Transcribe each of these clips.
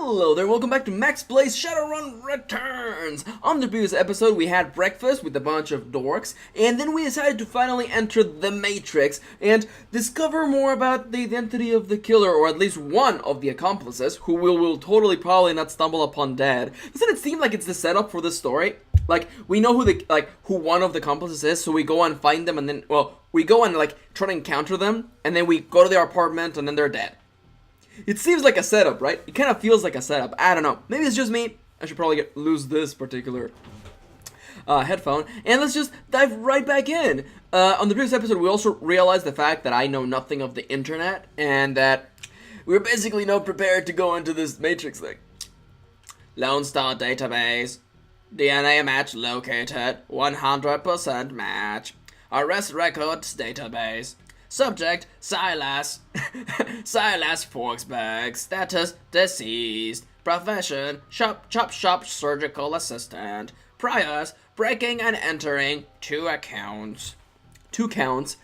Hello there, welcome back to Max Plays Shadowrun Returns! On the previous episode, we had breakfast with a bunch of dorks, and then we decided to finally enter the Matrix and discover more about the identity of the killer, or at least one of the accomplices, who we will totally probably not stumble upon dead. Doesn't it seem like it's the setup for this story? Like, we know who one of the accomplices is, so we go and find them, and then, well, we go and, try to encounter them, and then we go to their apartment, and then they're dead. It seems like a setup, right? It kind of feels like a setup. I don't know. Maybe it's just me. I should probably lose this particular headphone. And let's just dive right back in. On the previous episode, we also realized the fact that I know nothing of the internet, and that we're basically not prepared to go into this Matrix thing. Lone Star database. DNA match located. 100% match. Arrest records database. Subject, Silas. Silas Forksberg. Status, deceased. Profession, chop shop surgical assistant. Priors, breaking and entering. 2 accounts. 2 counts.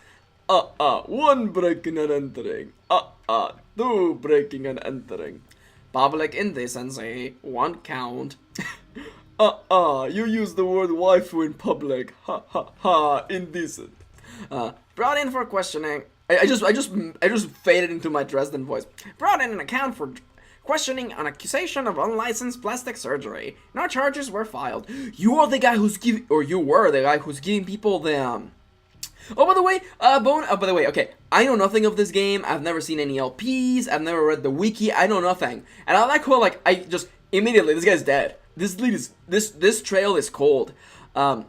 1 breaking and entering. 2 breaking and entering. Public indecency, 1 count. You use the word waifu in public. Indecent. Brought in for questioning. I just faded into my Dresden voice. Brought in an account for questioning an accusation of unlicensed plastic surgery. No charges were filed. You are the guy who's giving, or you were the guy who's giving people the Oh, by the way, okay, I know nothing of this game. I've never seen any LPs. I've never read the wiki. I know nothing. And I like how, I just immediately, this guy's dead. This lead is, this trail is cold. This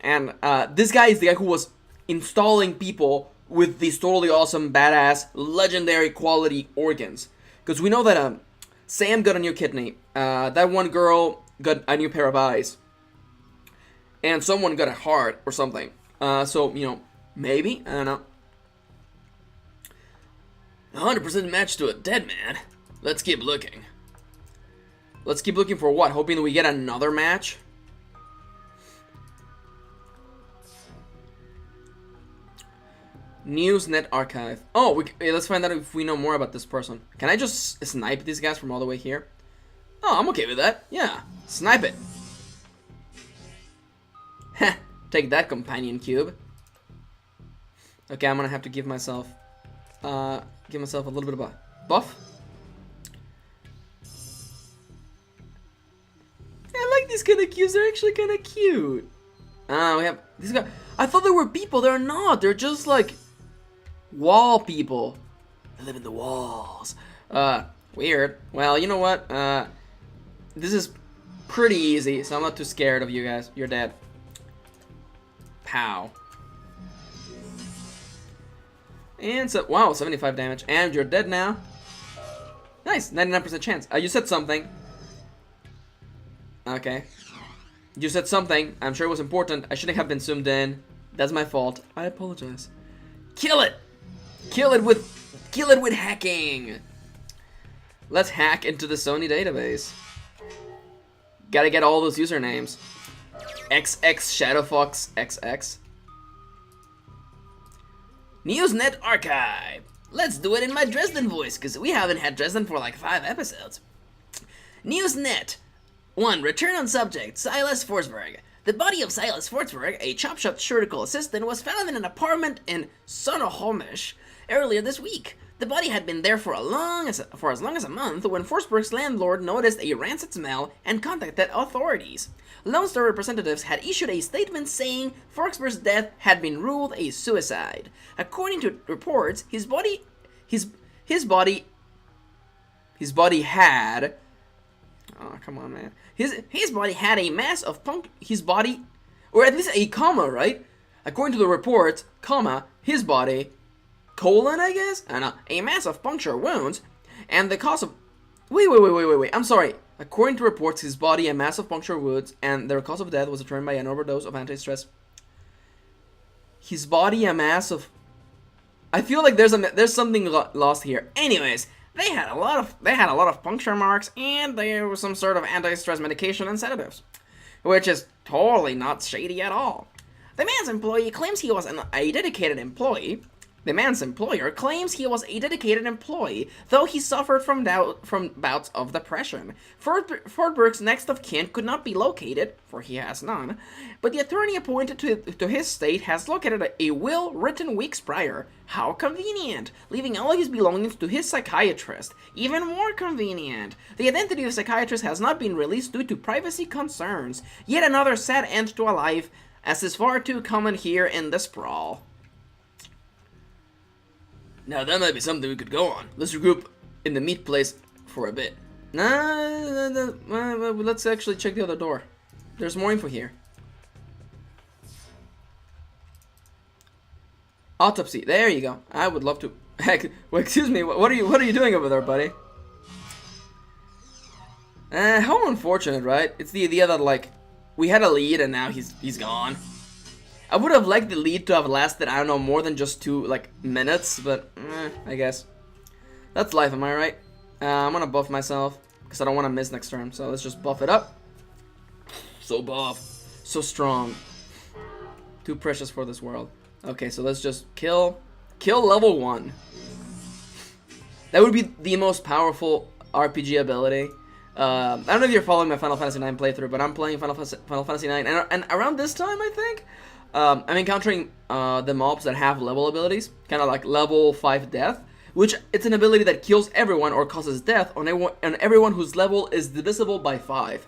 guy is the guy who was installing people with these totally awesome, badass, legendary quality organs. Because we know that Sam got a new kidney, that one girl got a new pair of eyes, and someone got a heart or something. So, maybe, I don't know. 100% match to a dead man. Let's keep looking. Let's keep looking for what? Hoping that we get another match? Newsnet archive. Oh, let's find out if we know more about this person. Can I just snipe these guys from all the way here? Oh, I'm okay with that. Yeah, snipe it. Heh, take that, companion cube. Okay, I'm gonna have to give myself a little bit of a buff. I like these kind of cubes. They're actually kind of cute. We have these guys. I thought they were people. They're not. They're just wall people. They live in the walls. Weird. Well, you know what? This is pretty easy, so I'm not too scared of you guys. You're dead. Pow. And so, wow, 75 damage. And you're dead now. Nice, 99% chance. You said something. Okay. You said something. I'm sure it was important. I shouldn't have been zoomed in. That's my fault. I apologize. Kill it! Kill it with hacking! Let's hack into the Sony database. Gotta get all those usernames. XX Shadowfox XX. Newsnet archive. Let's do it in my Dresden voice, because we haven't had Dresden for 5 episodes. Newsnet. 1. Return on subject, Silas Forsberg. The body of Silas Forsberg, a chop shop surgical assistant, was found in an apartment in Sonoholmish earlier this week. The body had been there for as long as a month when Forsberg's landlord noticed a rancid smell and contacted authorities. Lone Star representatives had issued a statement saying Forsberg's death had been ruled a suicide. According to reports, his body had. Oh, come on, man. His body had a mass of or at least a comma, right? According to the reports, comma, his body, colon, I guess? I don't know, a mass of puncture wounds, and the cause of, wait, I'm sorry. According to reports, his body, a mass of puncture wounds, and the cause of death was determined by an overdose of anti-stress. His body, a mass of, I feel like there's something lost here. Anyways, They had a lot of puncture marks, and there was some sort of anti-stress medication and sedatives, which is totally not shady at all. The man's employee claims he was a dedicated employee. The man's employer claims he was a dedicated employee, though he suffered from bouts of depression. Forsberg's next of kin could not be located, for he has none, but the attorney appointed to his state has located a will written weeks prior. How convenient! Leaving all his belongings to his psychiatrist. Even more convenient. The identity of the psychiatrist has not been released due to privacy concerns. Yet another sad end to a life, as is far too common here in the sprawl. Now that might be something we could go on. Let's regroup in the meat place for a bit. Let's actually check the other door. There's more info here. Autopsy. There you go. I would love to. Heck, well, excuse me. What are you doing over there, buddy? How unfortunate, right? It's the idea that like we had a lead and now he's gone. I would have liked the lead to have lasted, I don't know, more than just 2 like minutes, but I guess that's life. Am I right? I'm gonna buff myself because I don't want to miss next turn. So let's just buff it up. So buff, so strong, too precious for this world. Okay, so let's just kill level 1. That would be the most powerful RPG ability. I don't know if you're following my Final Fantasy IX playthrough, but I'm playing Final Fantasy IX, and around this time, I think, I'm encountering the mobs that have level abilities, kind of like level 5 death, which it's an ability that kills everyone or causes death on everyone whose level is divisible by 5.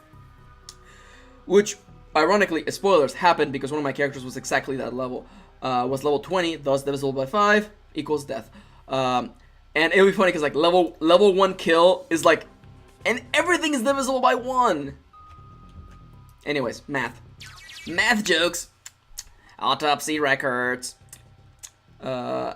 Which, ironically, spoilers, happened because one of my characters was exactly that level. Was level 20, thus divisible by 5 equals death. And it'll be funny because like level 1 kill is like, and everything is divisible by 1. Anyways, math jokes. Autopsy records. I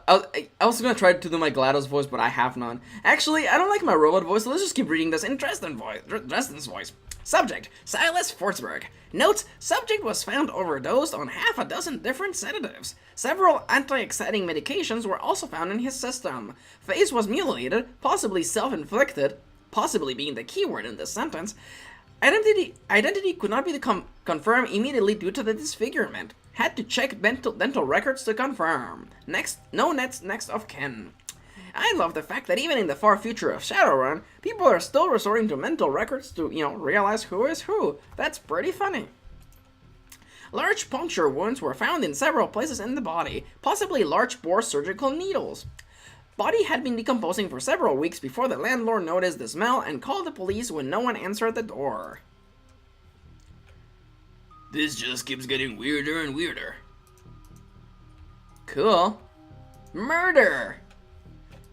was gonna try to do my GLaDOS voice, but I have none. Actually, I don't like my robot voice, so let's just keep reading this in Dresden's voice. Subject, Silas Forsberg. Notes, subject was found overdosed on half a dozen different sedatives. Several anti-exciting medications were also found in his system. Face was mutilated, possibly self-inflicted, possibly being the key word in this sentence. Identity could not be confirmed immediately due to the disfigurement. Had to check dental records to confirm. Next of kin. I love the fact that even in the far future of Shadowrun, people are still resorting to mental records to, realize who is who. That's pretty funny. Large puncture wounds were found in several places in the body, possibly large bore surgical needles. Body had been decomposing for several weeks before the landlord noticed the smell and called the police when no one answered the door. This just keeps getting weirder and weirder. Cool. Murder!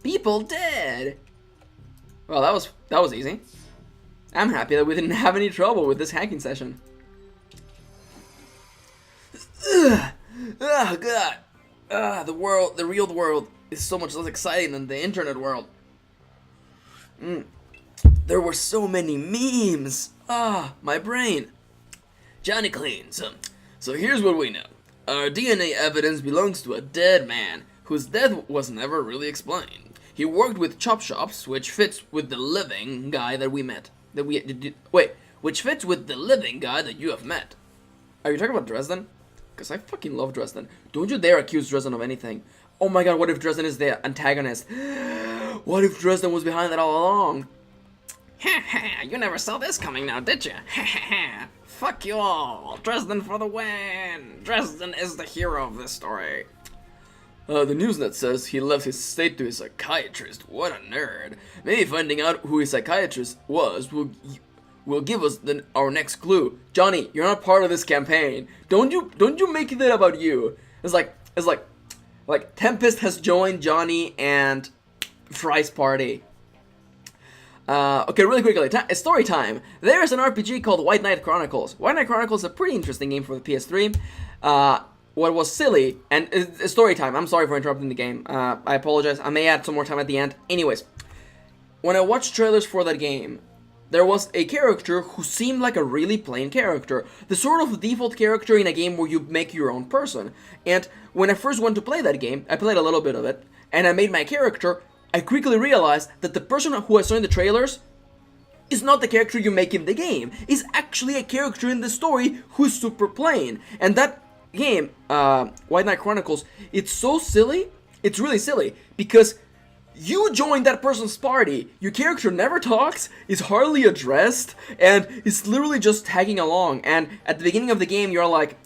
People dead! Well, that was easy. I'm happy that we didn't have any trouble with this hacking session. Ugh. Oh god. The real world is so much less exciting than the internet world. There were so many memes. My brain. Johnny Clean. So here's what we know. Our DNA evidence belongs to a dead man whose death was never really explained. He worked with chop shops, which fits with the living guy that we met. Which fits with the living guy that you have met. Are you talking about Dresden? Because I fucking love Dresden. Don't you dare accuse Dresden of anything. Oh my god, what if Dresden is the antagonist? What if Dresden was behind that all along? You never saw this coming now, did you? Fuck you all. Dresden for the win. Dresden is the hero of this story. The Newsnet says he left his state to his psychiatrist. What a nerd. Maybe finding out who his psychiatrist was will give us our next clue. Johnny, you're not part of this campaign. Don't you make that about you. It's like Tempest has joined Johnny and Fry's party. Okay, really quickly, story time. There's an RPG called White Knight Chronicles. White Knight Chronicles is a pretty interesting game for the PS3. What was silly, and story time, I'm sorry for interrupting the game. I apologize, I may add some more time at the end. Anyways, when I watched trailers for that game, there was a character who seemed like a really plain character. The sort of default character in a game where you make your own person. And when I first went to play that game, I played a little bit of it, and I made my character, I quickly realized that the person who I saw in the trailers is not the character you make in the game. Is actually a character in the story who's super plain. And that game, White Knight Chronicles, it's so silly it's really silly because you join that person's party, your character never talks, is hardly addressed, and is literally just tagging along. And at the beginning of the game, you're like,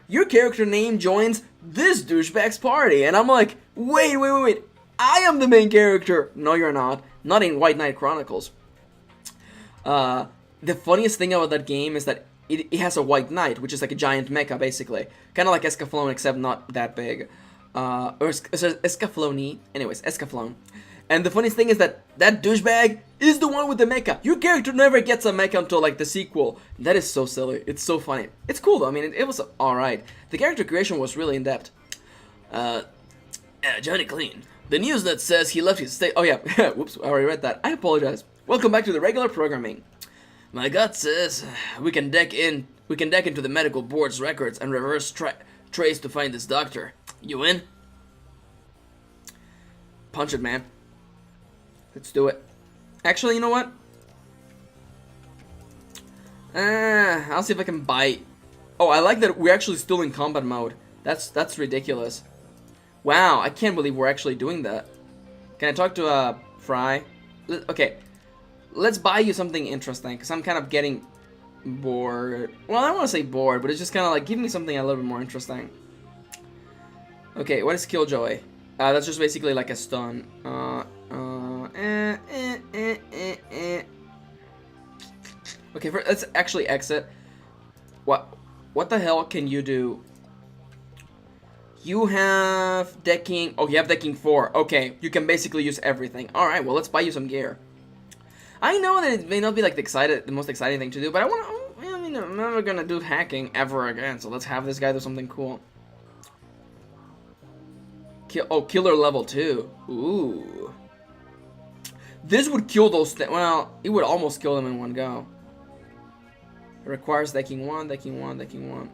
your character name joins this douchebag's party. And I'm like, wait, I am the main character. No, you're not. Not in White Knight Chronicles. The funniest thing about that game is that it has a White Knight, which is like a giant mecha, basically. Kind of like Escaflowne, except not that big. Or Escaflowne. Anyways, Escaflowne. And the funniest thing is that douchebag is the one with the mecha. Your character never gets a mecha until like the sequel. That is so silly. It's so funny. It's cool though. I mean, it was alright. The character creation was really in depth. Johnny Clean. The news that says he left his state. Oh yeah. Whoops. I already read that. I apologize. Welcome back to the regular programming. My gut says we can deck into the medical board's records and reverse trace to find this doctor. You in? Punch it, man. Let's do it. Actually, you know what? I'll see if I can buy. Oh, I like that we're actually still in combat mode. That's ridiculous. Wow, I can't believe we're actually doing that. Can I talk to Fry? Okay, let's buy you something interesting because I'm kind of getting bored. Well, I don't want to say bored, but it's just kind of like give me something a little bit more interesting. Okay, what is Killjoy? That's just basically like a stun. Okay, let's actually exit. What the hell can you do? You have decking. Oh, you have decking 4. Okay, you can basically use everything. All right, well, let's buy you some gear. I know that it may not be like the most exciting thing to do, but I mean, I'm never gonna do hacking ever again. So let's have this guy do something cool. Killer level 2. Ooh. This would kill those. Well, it would almost kill them in one go. It requires decking 1, decking 1, decking 1.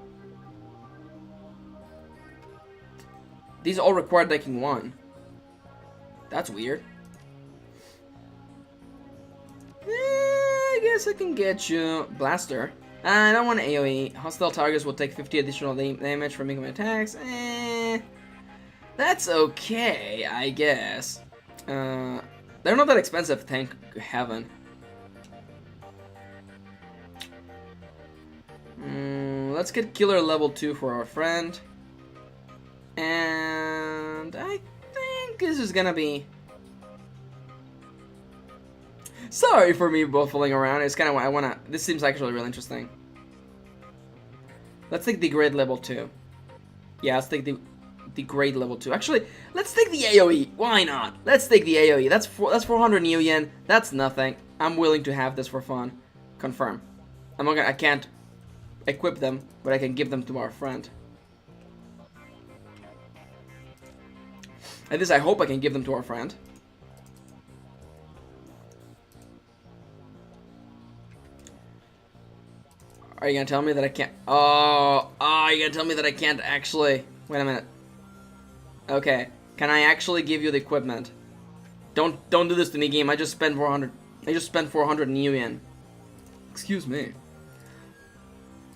These all require decking 1. That's weird. I guess I can get you. Blaster. I don't want AoE. Hostile targets will take 50 additional damage from incoming attacks. That's okay, I guess. They're not that expensive, thank heaven. Let's get killer level 2 for our friend. And I think this is gonna be... Sorry for me buffling around. It's kind of what I wanna... This seems actually really interesting. Let's take the grade level 2. Yeah, let's take the grade level 2. Actually, let's take the AoE. Why not? Let's take the AoE. That's 400 new yen. That's nothing. I'm willing to have this for fun. Confirm. I can't equip them, but I can give them to our friend. At least I hope I can give them to our friend. Are you gonna tell me that I can't? Oh, you're gonna tell me that I can't actually? Wait a minute. Okay, can I actually give you the equipment? Don't do this to me, game. I just spent 400. I just spent 400 new yen. Excuse me.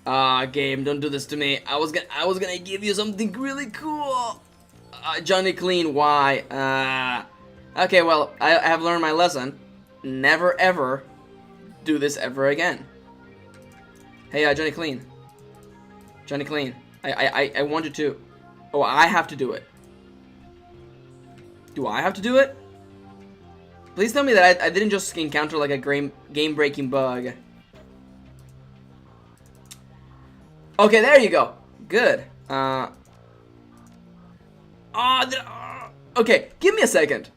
Game, don't do this to me. I was gonna give you something really cool. Johnny Clean, why? Okay, well, I have learned my lesson. Never ever do this ever again. Hey, Johnny Clean. Johnny Clean. I want you to. Oh, I have to do it. Do I have to do it? Please tell me that I didn't just encounter like a game-breaking bug. Okay, there you go. Good. Okay, give me a second.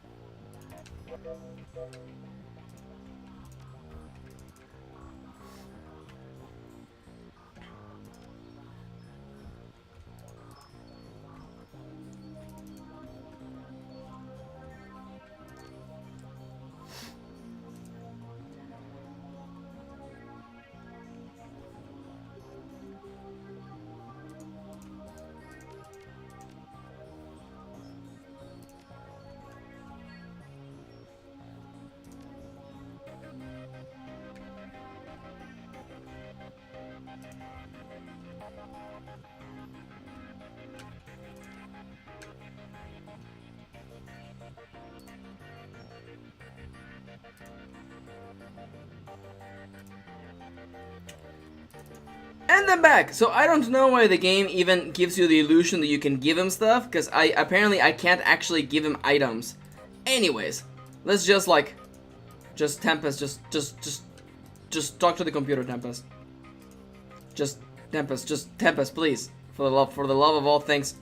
And then back. So I don't know why the game even gives you the illusion that you can give him stuff, because apparently I can't actually give him items. Anyways, let's just Tempest, just talk to the computer, Tempest. Tempest, please, for the love of all things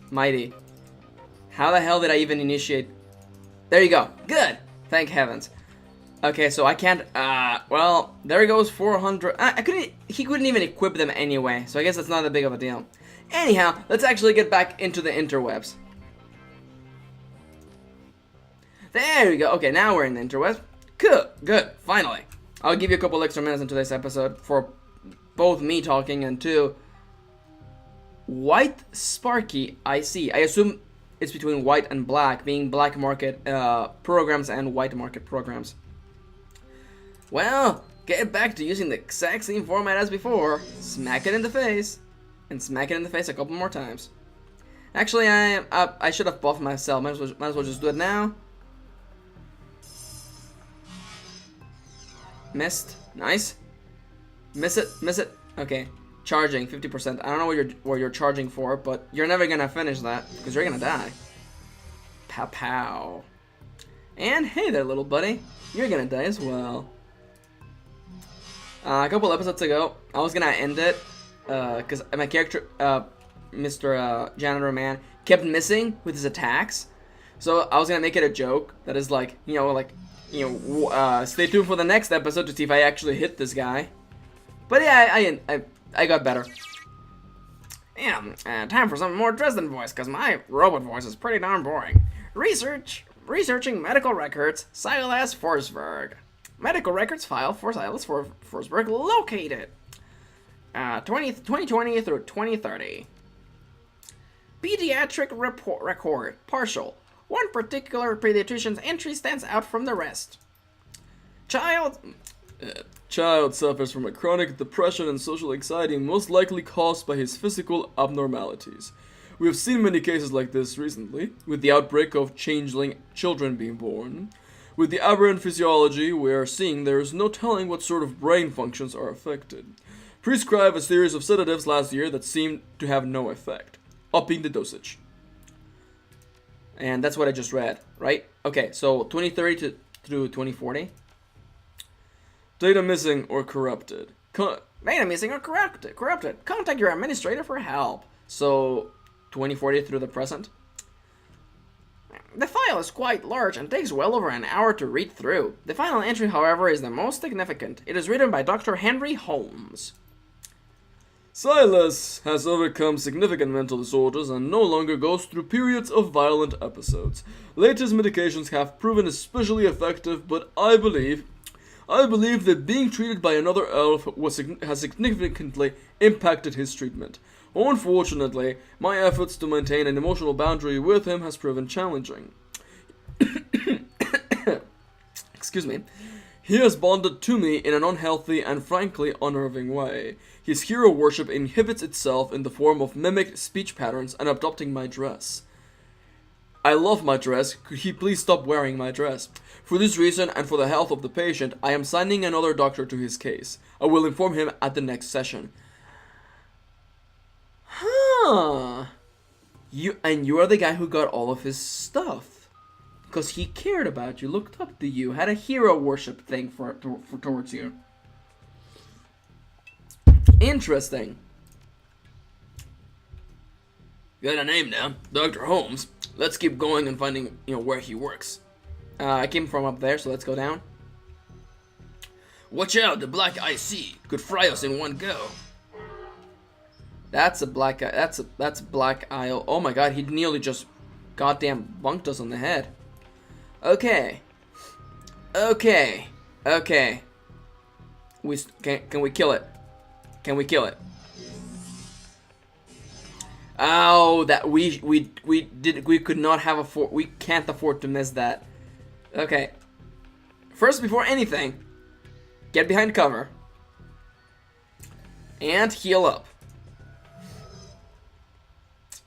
mighty. How the hell did I even initiate? There you go. Good. Thank heavens. Okay, so I can't, well, there goes 400. He couldn't even equip them anyway, so I guess that's not that big of a deal. Anyhow, let's actually get back into the interwebs. There we go. Okay, now we're in the interwebs. Cool. Good. Finally. I'll give you a couple extra minutes in today's episode for both me talking and two. White Sparky, I see. I assume it's between white and black, being black market programs and white market programs. Well, get back to using the exact same format as before. Smack it in the face. And smack it in the face a couple more times. Actually, I should have buffed myself. Might as well just do it now. Missed. Nice. Miss it. Okay. Charging, 50%. I don't know what you're charging for, but you're never gonna finish that, because you're gonna die. Pow pow. And hey there, little buddy. You're gonna die as well. A couple episodes ago, I was gonna end it, because my character, Mr. Janitor Man, kept missing with his attacks. So I was gonna make it a joke that is like, stay tuned for the next episode to see if I actually hit this guy. But yeah, I got better. Yeah, time for some more Dresden voice, because my robot voice is pretty darn boring. Researching medical records, Silas Forsberg. Medical records file for Silas Forsberg located. 2020 through 2030. Pediatric record, partial. One particular pediatrician's entry stands out from the rest. Child suffers from a chronic depression and social anxiety most likely caused by his physical abnormalities. We have seen many cases like this recently, with the outbreak of changeling children being born. With the aberrant physiology we are seeing, there is no telling what sort of brain functions are affected. Prescribed a series of sedatives last year that seemed to have no effect. Upping the dosage. And that's what I just read, right? Okay, so 2030 through 2040. Data missing or corrupted. Data missing or corrupted. Contact your administrator for help. So, 2040 through the present. The file is quite large and takes well over an hour to read through. The final entry, however, is the most significant. It is written by Dr. Henry Holmes. Silas has overcome significant mental disorders and no longer goes through periods of violent episodes. Latest medications have proven especially effective, but I believe that being treated by another elf has significantly impacted his treatment. Unfortunately, my efforts to maintain an emotional boundary with him has proven challenging. Excuse me. He has bonded to me in an unhealthy and frankly unnerving way. His hero worship inhibits itself in the form of mimicked speech patterns and adopting my dress. I love my dress. Could he please stop wearing my dress? For this reason and for the health of the patient, I am signing another doctor to his case. I will inform him at the next session. Huh. You are the guy who got all of his stuff. Because he cared about you, looked up to you, had a hero worship thing for towards you. Interesting. Got a name now, Dr. Holmes. Let's keep going and finding, where he works. I came from up there, so let's go down. Watch out, the black IC could fry us in one go. That's a black guy. That's Black Isle. Oh my god, he nearly just goddamn bunked us on the head. Okay. Can we kill it? Can we kill it? Oh, that we could not have we can't afford to miss that. Okay. First, before anything, get behind cover and heal up.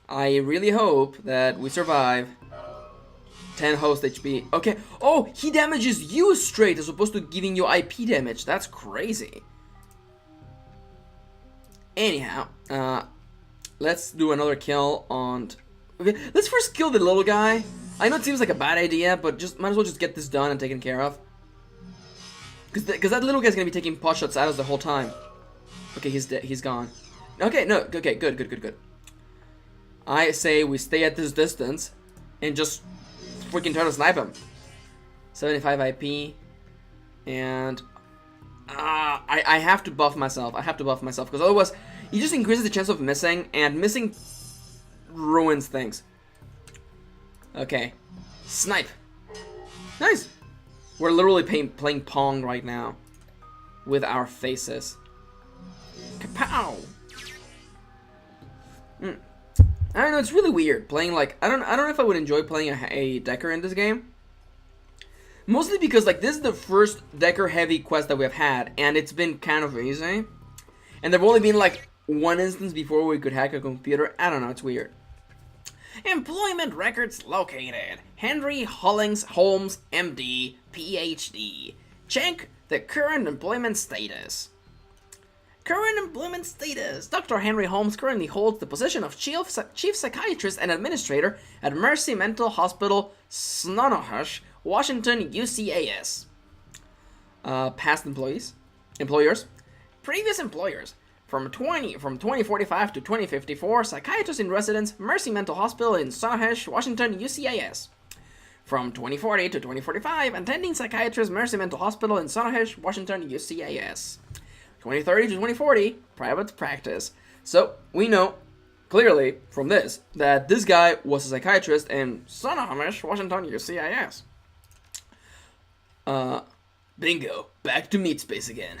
I really hope that we survive. 10 host HP. Okay. Oh, he damages you straight as opposed to giving you IP damage. That's crazy. Anyhow, let's do another kill on... Okay, let's first kill the little guy. I know it seems like a bad idea, but just might as well just get this done and taken care of. Because that little guy's gonna be taking pot shots at us the whole time. Okay, he's dead. He's gone. Okay, no. Okay, good. I say we stay at this distance and just freaking try to snipe him. 75 IP. And... I have to buff myself. Because otherwise, he just increases the chance of missing, and missing ruins things. Okay. Snipe. Nice. We're literally playing Pong right now. With our faces. Kapow! I don't know, it's really weird playing like... I don't know if I would enjoy playing a Decker in this game. Mostly because like this is the first Decker heavy quest that we've had, and it's been kind of easy. And there've only been like one instance before we could hack a computer. I don't know, it's weird. Employment records located. Henry Holmes, MD, PhD. Check the current employment status. Current employment status. Dr. Henry Holmes currently holds the position of chief psychiatrist and administrator at Mercy Mental Hospital, Snohomish, Washington, UCAS. Past employers. Previous employers. From 2045 to 2054, psychiatrist in residence, Mercy Mental Hospital in Snohomish, Washington, UCAS. From 2040 to 2045, attending psychiatrist, Mercy Mental Hospital in Snohomish, Washington, UCAS. 2030 to 2040, private practice. So, we know, clearly, from this, that this guy was a psychiatrist in Snohomish, Washington, UCAS. Bingo. Back to meat space again.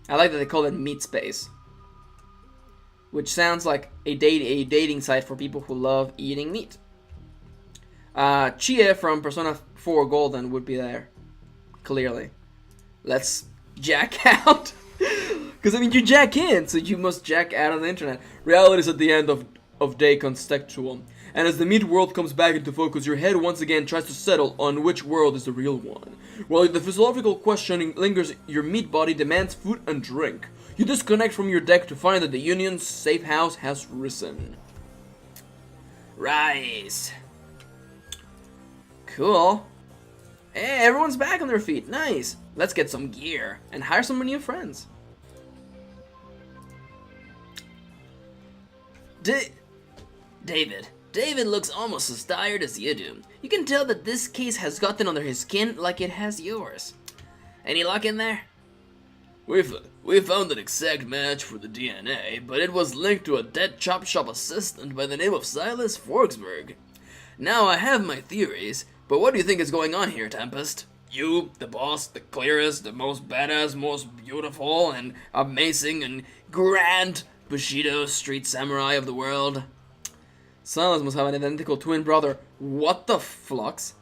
I like that they call it meat space. Which sounds like a dating site for people who love eating meat. Chia from Persona 4 Golden would be there. Clearly. Let's jack out. Because, I mean, you jack in, so you must jack out of the internet. Reality is at the end of day contextual. And as the meat world comes back into focus, your head once again tries to settle on which world is the real one. While the philosophical questioning lingers, your meat body demands food and drink. You disconnect from your deck to find that the Union's safe house has risen. Rise. Cool. Hey, everyone's back on their feet. Nice. Let's get some gear and hire some new friends. David looks almost as tired as you do. You can tell that this case has gotten under his skin like it has yours. Any luck in there? We found an exact match for the DNA, but it was linked to a dead chop shop assistant by the name of Silas Forksburg. Now I have my theories, but what do you think is going on here, Tempest? You, the boss, the clearest, the most badass, most beautiful, and amazing, and grand Bushido street samurai of the world. Silas must have an identical twin brother. What the flux?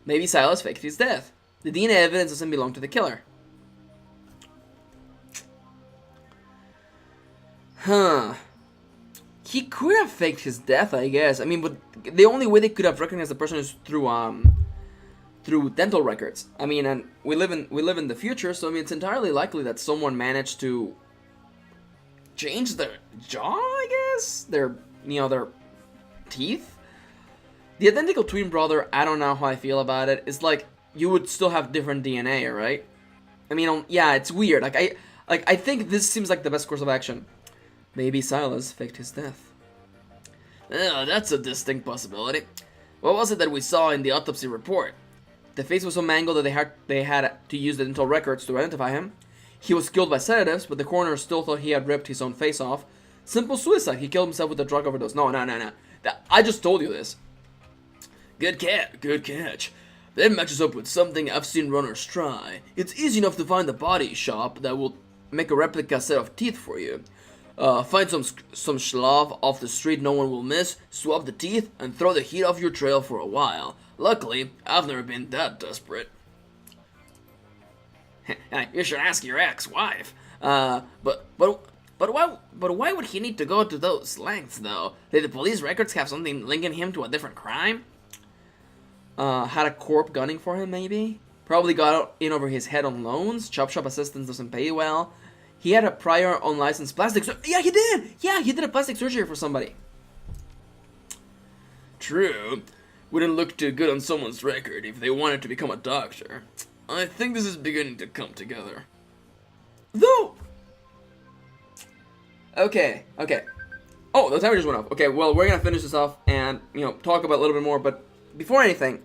Maybe Silas faked his death. The DNA evidence doesn't belong to the killer. Huh. He could have faked his death, I guess. I mean, but the only way they could have recognized the person is through dental records. I mean, and we live in the future, so I mean, it's entirely likely that someone managed to change their jaw, I guess? Their teeth? The identical twin brother, I don't know how I feel about it. It's like, you would still have different DNA, right? I mean, yeah, it's weird. I think this seems like the best course of action. Maybe Silas faked his death. Oh, that's a distinct possibility. What was it that we saw in the autopsy report? The face was so mangled that they had to use the dental records to identify him. He was killed by sedatives, but the coroner still thought he had ripped his own face off. Simple suicide. He killed himself with a drug overdose. No. I just told you this. Good catch. That matches up with something I've seen runners try. It's easy enough to find a body shop that will make a replica set of teeth for you. Find some schlav off the street no one will miss, swap the teeth, and throw the heat off your trail for a while. Luckily, I've never been that desperate. You should ask your ex-wife. But why would he need to go to those lengths, though? Did the police records have something linking him to a different crime? Had a corp gunning for him, maybe? Probably got in over his head on loans. Chop shop assistance doesn't pay well. He had a prior unlicensed plastic surgery. Yeah, he did! Yeah, he did a plastic surgery for somebody. True. Wouldn't look too good on someone's record if they wanted to become a doctor. I think this is beginning to come together. Though... Okay. Oh, the timer just went off. Okay, well, we're gonna finish this off and, talk about a little bit more, but before anything,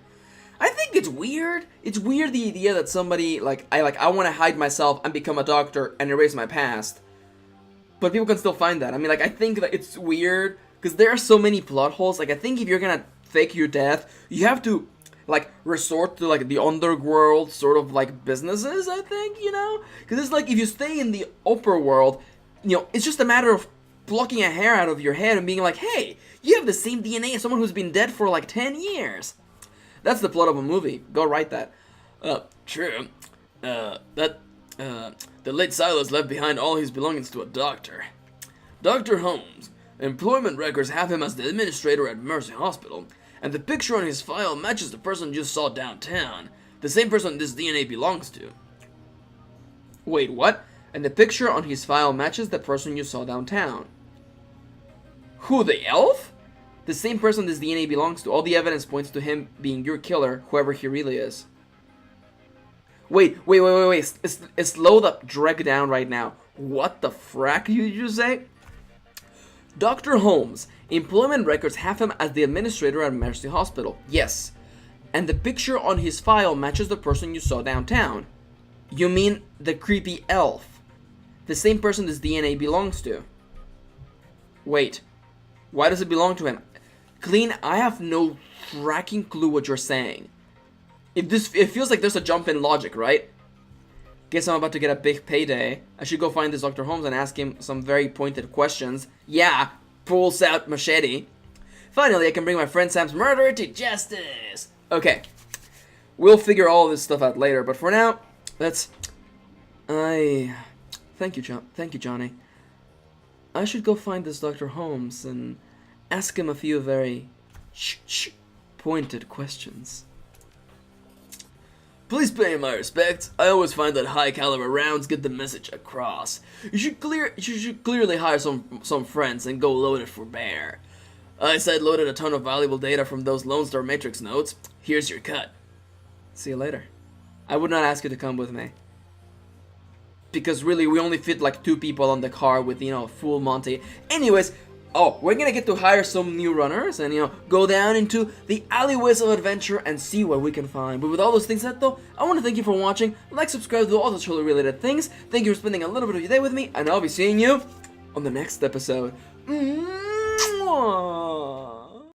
I think it's weird. It's weird the idea that somebody, I want to hide myself and become a doctor and erase my past. But people can still find that. I mean, I think that it's weird because there are so many plot holes. I think if you're gonna fake your death, you have to, resort to, the underworld sort of, businesses, I think, Because it's if you stay in the upper world, it's just a matter of plucking a hair out of your head and being like, hey, you have the same DNA as someone who's been dead for 10 years. That's the plot of a movie. Go write that. True. The late Silas left behind all his belongings to a doctor. Dr. Holmes. Employment records have him as the administrator at Mercy Hospital, and the picture on his file matches the person you saw downtown, the same person this DNA belongs to. Wait, what? And the picture on his file matches the person you saw downtown. Who, the elf? The same person this DNA belongs to. All the evidence points to him being your killer, whoever he really is. Wait. Slow the drag down right now. What the frack did you say? Dr. Holmes. Employment records have him as the administrator at Mercy Hospital. Yes. And the picture on his file matches the person you saw downtown. You mean the creepy elf. The same person this DNA belongs to. Wait. Why does it belong to him? Clean, I have no fracking clue what you're saying. It feels like there's a jump in logic, right? Guess I'm about to get a big payday. I should go find this Dr. Holmes and ask him some very pointed questions. Yeah, pulls out machete. Finally, I can bring my friend Sam's murderer to justice. Okay, we'll figure all this stuff out later, but for now, Thank you, Johnny. I should go find this Dr. Holmes and ask him a few very pointed questions. Please pay my respects. I always find that high caliber rounds get the message across. You should clearly hire some friends and go loaded for bear. I side loaded a ton of valuable data from those Lone Star Matrix notes. Here's your cut. See you later. I would not ask you to come with me. Because really, we only fit 2 people on the car with, full Monty. Anyways, we're gonna get to hire some new runners and, go down into the alleyways of adventure and see what we can find. But with all those things said, though, I want to thank you for watching. Subscribe, do all those truly related things. Thank you for spending a little bit of your day with me, and I'll be seeing you on the next episode.